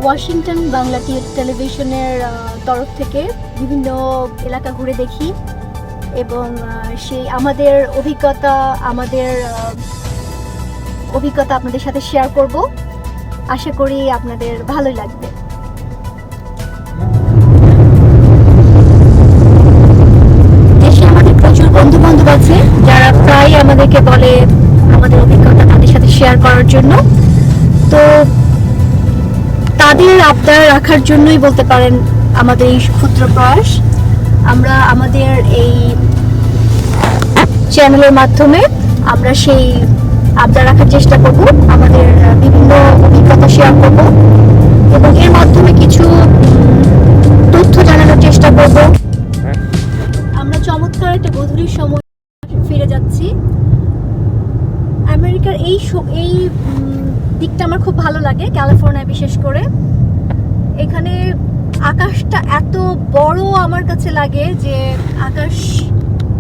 Washington Bangla টেলিভিশনের তরফ থেকে বিভিন্ন এলাকা ঘুরে দেখি এবং সেই আমাদের অভিজ্ঞতা আপনাদের সাথে শেয়ার করব। আশা করি আপনাদের ভালোই লাগবে। দেশে আমাদের প্রচুর বন্ধু বান্ধব আছে যারা প্রায় আমাদেরকে বলে আমাদের অভিজ্ঞতা তাদের সাথে শেয়ার করার জন্য। তো তাদের আবদার রাখার জন্যই বলতে পারেন আমাদের এই ক্ষুদ্র প্রয়াস। আমরা আমাদের এই চ্যানেলের মাধ্যমে আমরা সেই আবদার রাখার চেষ্টা করব, আমাদের বিভিন্ন অভিজ্ঞতা শেয়ার করব এবং এর মাধ্যমে কিছু তথ্য জানানোর চেষ্টা করব। আমরা চমৎকার একটা গধূলির সময় ফিরে যাচ্ছি। আমেরিকার এই দিকটা আমার খুব ভালো লাগে, ক্যালিফোর্নিয়া বিশেষ করে। এখানে আকাশটা এত বড় আমার কাছে লাগে যে আকাশ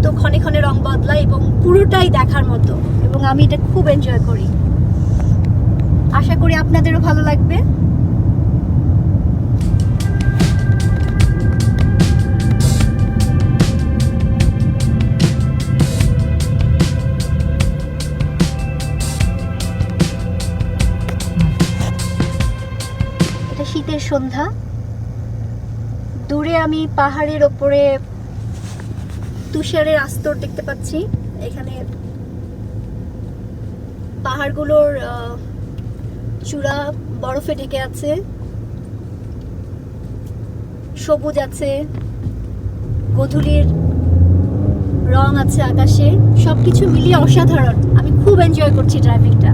তো ক্ষণে ক্ষণে রং বদলায় এবং পুরোটাই দেখার মতো, এবং আমি এটা খুব এনজয় করি। আশা করি আপনাদেরও ভালো লাগবে। এটা শীতের সন্ধ্যা। দূরে আমি পাহাড়ের ওপরে তুষারের আস্তর দেখতে পাচ্ছি। এখানে পাহাড়গুলোর চূড়া বরফে ঢেকে আছে, সবুজ আছে, গধূলির রং আছে আকাশে, সবকিছু মিলিয়ে অসাধারণ। আমি খুব এনজয় করছি ড্রাইভিংটা।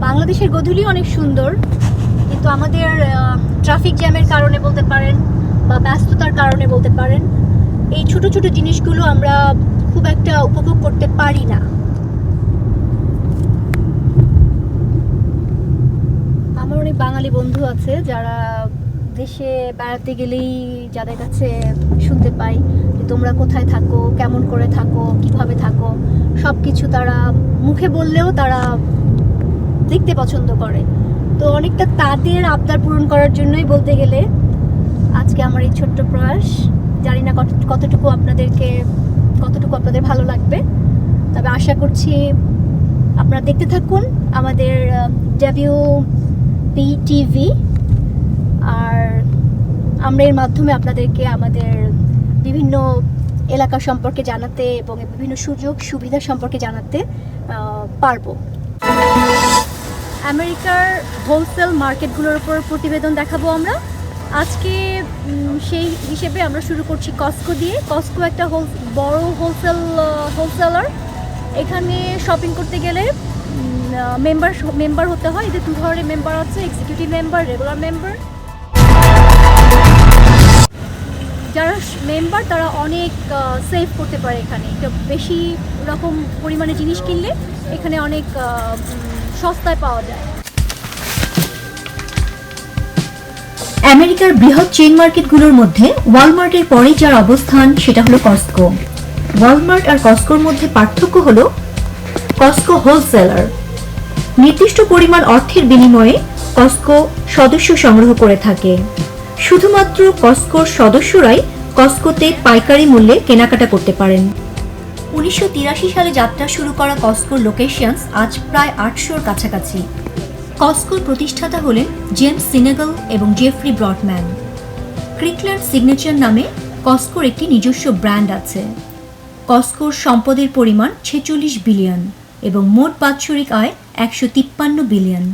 বাংলাদেশের গধূলি অনেক সুন্দর, কিন্তু আমাদের ট্রাফিক জ্যামের কারণে বলতে পারেন বা ব্যস্ততার কারণে বলতে পারেন এই ছোট ছোট জিনিসগুলো আমরা খুব একটা উপভোগ করতে পারি না। আমার অনেক বাঙালি বন্ধু আছে যারা দেশে বেড়াতে গেলেই যাদের কাছে শুনতে পাই যে তোমরা কোথায় থাকো, কেমন করে থাকো, কিভাবে থাকো, সব কিছু তারা মুখে বললেও তারা দেখতে পছন্দ করে। তো অনেকটা তাদের আবদার পূরণ করার জন্যই বলতে গেলে আজকে আমার এই ছোট্ট প্রয়াস। জানি না কতটুকু আপনাদের ভালো লাগবে, তবে আশা করছি আপনারা দেখতে থাকুন আমাদের WPTV। আর আমরা এর মাধ্যমে আপনাদেরকে আমাদের বিভিন্ন এলাকা সম্পর্কে জানাতে এবং বিভিন্ন সুযোগ সুবিধা সম্পর্কে জানাতে পারবো। আমেরিকার হোলসেল মার্কেটগুলোর উপর প্রতিবেদন দেখাবো আমরা আজকে। সেই হিসেবে আমরা শুরু করছি কস্কো দিয়ে। কস্কো একটা বড় হোলসেলার। এখানে শপিং করতে গেলে মেম্বার হতে হয়। এদের 2 ধরনের মেম্বার আছে, এক্সিকিউটিভ মেম্বার, রেগুলার মেম্বার। যারা মেম্বার তারা অনেক সেভ করতে পারে। এখানে একটু বেশি রকম পরিমাণে জিনিস কিনলে এখানে অনেক সস্তায় পাওয়া যায়। আমেরিকার বৃহৎ চেইন মার্কেটগুলোর মধ্যে ওয়ালমার্টের পরেই যার অবস্থান সেটা হলো কস্টকো। ওয়ালমার্ট আর কস্টকোর মধ্যে পার্থক্য হলো কস্টকো হোলসেলার। নির্দিষ্ট পরিমাণ অর্থের বিনিময়ে কস্টকো সদস্য সংগ্রহ করে থাকে। শুধুমাত্র কস্টকোর সদস্যরাই কস্টকোতে পাইকারি মূল্যে কেনাকাটা করতে পারেন। 1983 সালে যাত্রা শুরু করা কস্টকোর লোকেশনস আজ প্রায় 800-র কাছাকাছি। কস্টকোর প্রতিষ্ঠাতা হলেন জেমস সিনেগল এবং জেফরি ব্রডম্যান। ক্রিকল্যান্ড সিগনেচার নামে কস্টকোর একটি নিজস্ব ব্র্যান্ড আছে। কস্টকোর সম্পদের পরিমাণ 46 বিলিয়ন এবং মোট বাৎসরিক আয় 153 billion.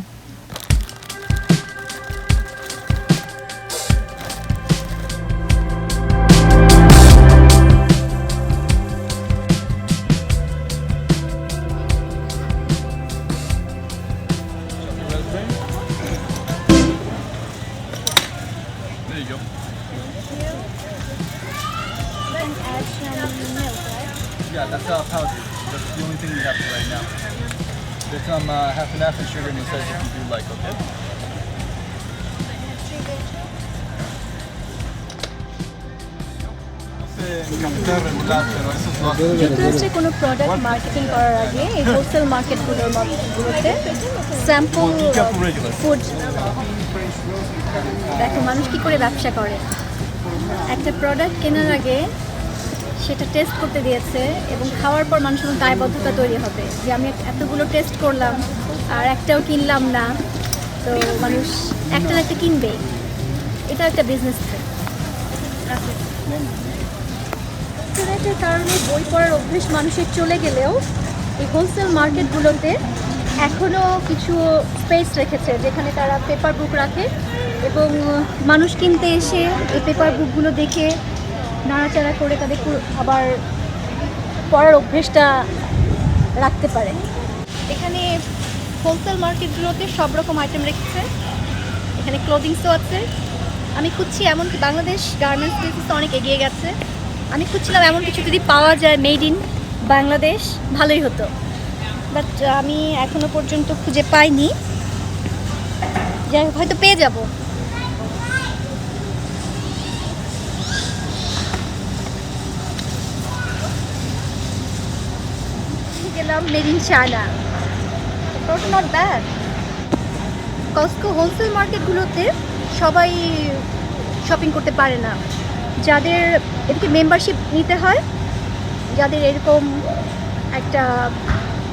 There you go. Then add some milk, right? Yeah, that's powdered. That's the only thing we have for right now. There's some half and half and sugar and says if you do like, okay? Capitare nell'altro, adesso sto যুক্তরাষ্ট্রে কোনো product marketing করার আগে এই wholesale মার্কেটগুলোতে sample food দেখো মানুষ কি করে ব্যবসা করে। একটা প্রোডাক্ট কেনার আগে সেটা টেস্ট করতে দিয়েছে এবং খাওয়ার পর মানুষের দায়বদ্ধতা তৈরি হবে যে আমি এতগুলো টেস্ট করলাম আর একটাও কিনলাম না, তো মানুষ একটা না একটা কিনবেই। এটা একটা বিজনেস ইন্টারনেটের কারণে বই পড়ার অভ্যেস মানুষের চলে গেলেও এই হোলসেল মার্কেটগুলোতে এখনও কিছু স্পেস রেখেছে যেখানে তারা পেপার বুক রাখে এবং মানুষ কিনতে এসে এই পেপার বুকগুলো দেখে নাড়াচাড়া করে তাদের আবার পড়ার অভ্যেসটা রাখতে পারে। এখানে হোলসেল মার্কেটগুলোতে সব রকম আইটেম রেখেছে, এখানে ক্লোদিংসও আছে। আমি খুঁজছি, এমনকি বাংলাদেশ গার্মেন্টস বিজনেস অনেক এগিয়ে গেছে, আমি খুঁজছিলাম এমন কিছু যদি পাওয়া যায় মেড ইন বাংলাদেশ ভালোই হতো, বাট আমি এখনো পর্যন্ত খুঁজে পাইনি। যাই হোক, হয়তো পেয়ে যাব। গেলাম made in China, not bad. Costco wholesale মার্কেটগুলোতে সবাই শপিং করতে পারে না, যাদের এদিকে মেম্বারশিপ নিতে হয়, যাদের এরকম একটা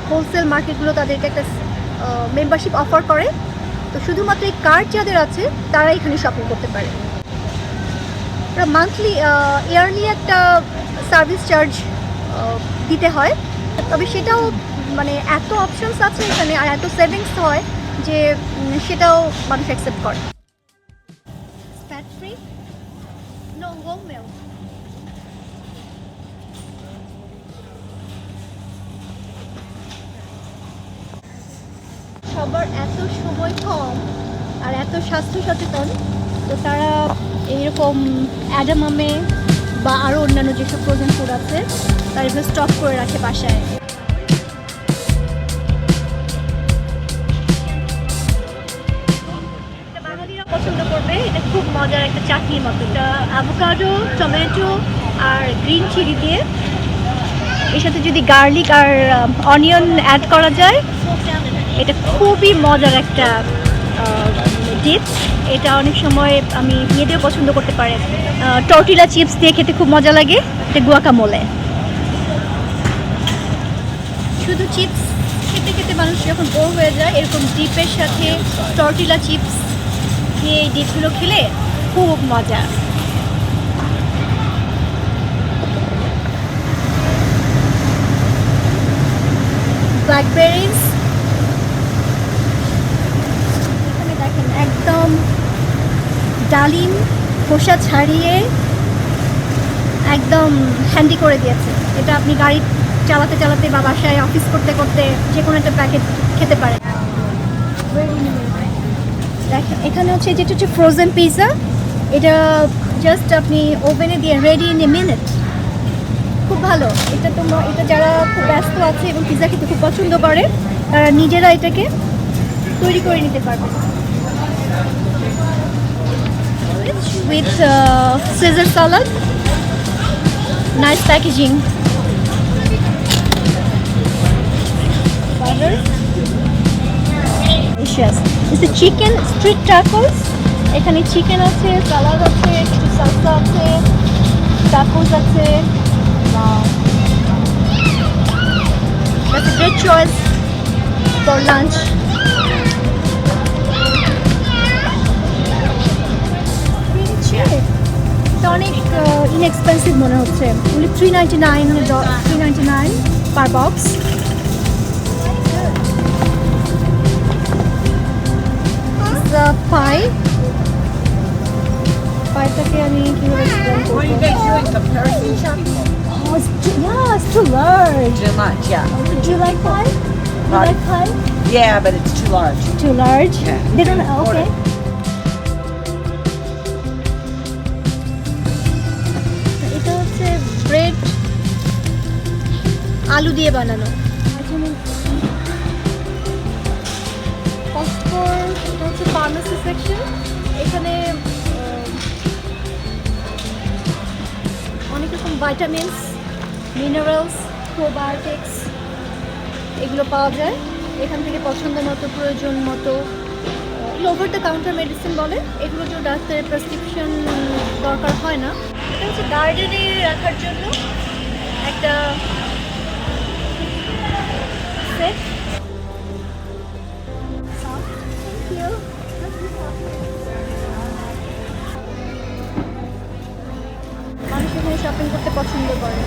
হোলসেল মার্কেটগুলো তাদেরকে একটা মেম্বারশিপ অফার করে, তো শুধুমাত্র এই কার্ড যাদের আছে তারা এখানে শপিং করতে পারে। ওরা মান্থলি ইয়ারলি একটা সার্ভিস চার্জ দিতে হয়, তবে সেটাও মানে এত অপশনস আছে এখানে আর এত সেভিংস হয় যে সেটাও মানুষ অ্যাকসেপ্ট করে। Fat free, no whole milk. সবার এত সময় কম আর এত স্বাস্থ্য সচেতন, তো তারা এইরকম অ্যাডামামে বা আরও অন্যান্য যেসব ফ্রোজেন ফুড আছে তারা এগুলো স্টক করে রাখে বাসায়। বাঙালিরা পছন্দ করবে, এটা খুব মজার একটা চাটনির মতো। এটা অ্যাভোকাডো, টমেটো আর গ্রিন চিলি দিয়ে, এর সাথে যদি গার্লিক আর অনিয়ন অ্যাড করা যায়, এটা খুবই মজার একটা ডিপ। এটা অনেক সময় আমি মেয়েদের পছন্দ করতে পারে। টর্টিলা চিপস দিয়ে খেতে খুব মজা লাগে, এটা গুয়াকামোলে। শুধু চিপস খেতে খেতে মানুষ যখন বোর হয়ে যায়, এরকম ডিপের সাথে টর্টিলা চিপস দিয়ে এই ডিপগুলো খেলে খুব মজা। ব্ল্যাকবেরিজ, এখানে দেখেন একদম ডালিম খোসা ছাড়িয়ে একদম হ্যান্ডি করে দিয়েছে। এটা আপনি গাড়ি চালাতে চালাতে বা বাসায় অফিস করতে করতে যে কোনো একটা প্যাকেট খেতে পারেন। দেখেন এখানে হচ্ছে যেটা হচ্ছে ফ্রোজেন পিৎজা, এটা জাস্ট আপনি ওভেনে দিয়ে রেডি ইন এ মিনিট, খুব ভালো। এটা যারা খুব ব্যস্ত আছে এবং পিৎজা খেতে খুব পছন্দ করে তারা নিজেরা এটাকে তৈরি করে নিতে পারবে। With Caesar salad, nice packaging. Chicken street tacos, এখানে চিকেন আছে, সালাদ আছে, কিছু সালসা আছে, টাকোস আছে। That's a great choice for lunch. এটা অনেক ইনএক্সপেন্সিভ মনে হচ্ছে, only $3.99 per box. পাইটাকে আমি কিভাবে explain করব? What are you guys doing? Comparison shopping? Oh, it's too large. Too much, yeah. Do you like pie? You Pardon? like pie? Yeah, but it's too large. Too large? Yeah. They don't. Okay. এটা হচ্ছে bread আলু দিয়ে বানানো। কস্টকোর এটা হচ্ছে pharmacy section, এখানে অনেক রকম ভাইটামিনস, মিনারেলস, প্রোবায়োটিক্স এগুলো পাওয়া যায় এখান থেকে। পছন্দ মতো, প্রয়োজন মতো, ওভার দ্য কাউন্টার মেডিসিন বলে, এগুলো যে ডাক্তারের প্রেসক্রিপশন দরকার হয় না। এটা হচ্ছে গার্ডেনে রাখার জন্য একটা সেট। মানুষ এখানে শপিং করতে পছন্দ করে।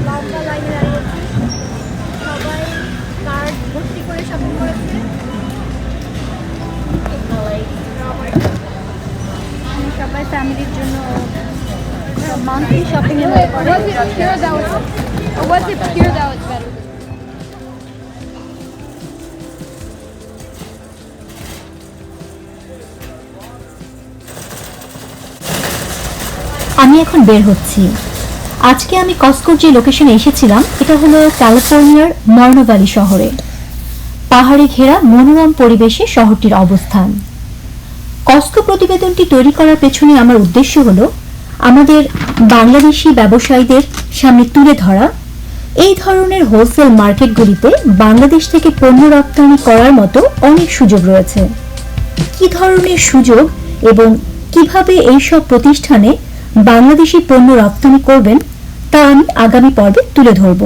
লম্বা লাইনে দাঁড়িয়েছি, সবাই কার্ড ভর্তি করে শপিং করেছে। সবাই ফ্যামিলির জন্য মান্থলি শপিং এ হয়ে পড়ে। আমি এখন বের হচ্ছি। আজকে আমি কস্কোর যে লোকেশনে এসেছিলাম এটা হলো ক্যালিফোর্নিয়ার মর্নো ভ্যালি শহরে। পাহাড়ে ঘেরা মনোরম পরিবেশে শহরটির অবস্থান। কস্কো প্রতিবেদনটি তৈরি করার পেছনে আমার উদ্দেশ্য হলো আমাদের বাংলাদেশি ব্যবসায়ীদের সামনে তুলে ধরা এই ধরনের হোলসেল মার্কেটগুলিতে বাংলাদেশ থেকে পণ্য রপ্তানি করার মতো অনেক সুযোগ রয়েছে। কি ধরনের সুযোগ এবং কিভাবে এইসব প্রতিষ্ঠানে বাংলাদেশি পণ্য রপ্তানি করবেন তা আমি আগামী পর্বে তুলে ধরব।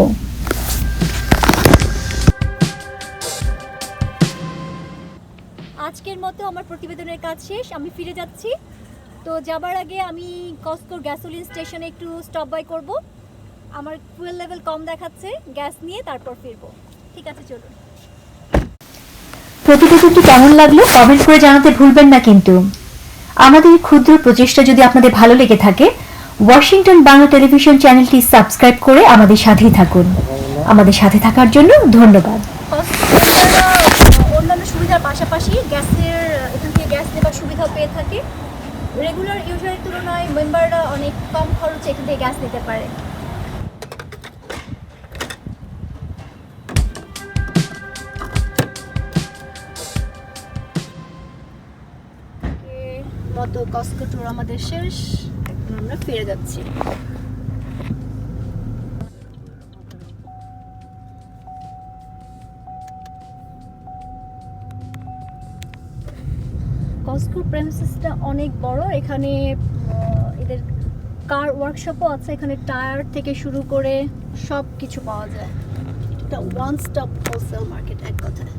আজকের মতো আমার প্রতিবেদনের কাজ শেষ, আমি ফিরে যাচ্ছি। তো যাবার আগে আমি কস্কোর গ্যাসোলিন স্টেশনে একটু স্টপ বাই করব। আমার ফুয়েল লেভেল কম দেখাচ্ছে, গ্যাস নিয়ে তারপর ফিরবো। ঠিক আছে, চলুন। প্রতিবেদনটি কেমন লাগলো কমেন্ট করে জানাতে ভুলবেন না কিন্তু। আমাদের ক্ষুদ্র প্রচেষ্টা যদি আপনাদের ভালো লেগে থাকে, ওয়াশিংটন বাংলা টেলিভিশন চ্যানেলটি সাবস্ক্রাইব করে আমাদের সাথেই থাকুন। আমাদের সাথে থাকার জন্য ধন্যবাদ। অন্যান্য সুবিধার পাশাপাশি গ্যাসের এখান থেকে গ্যাস নেবার সুবিধাও পেয়ে থাকে। রেগুলার ইউজারের তুলনায় মেম্বাররা অনেক কম খরচে এখান থেকে গ্যাস নিতে পারে। মতো কস্কো ট্যুর আমাদের শেষ, এখন আমরা ফিরে যাচ্ছি। কস্কো প্রেমিসেসটা অনেক বড়। এখানে এদের কার ওয়ার্কশপও আছে। এখানে টায়ার থেকে শুরু করে সব কিছু পাওয়া যায়। এটা ওয়ান স্টপ হোলসেল মার্কেট এক কথায়।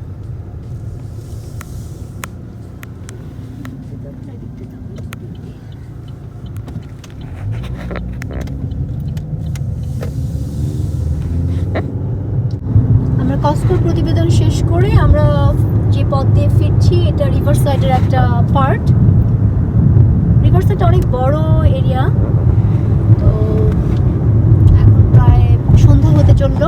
আমরা কস্কোর প্রতিবেদন শেষ করে আমরা যে পথ দিয়ে ফিরছি এটা রিভার সাইডের একটা পার্ট। রিভার সাইডটা অনেক বড় এরিয়া। তো এখন প্রায় সন্ধ্যা হতে চললো।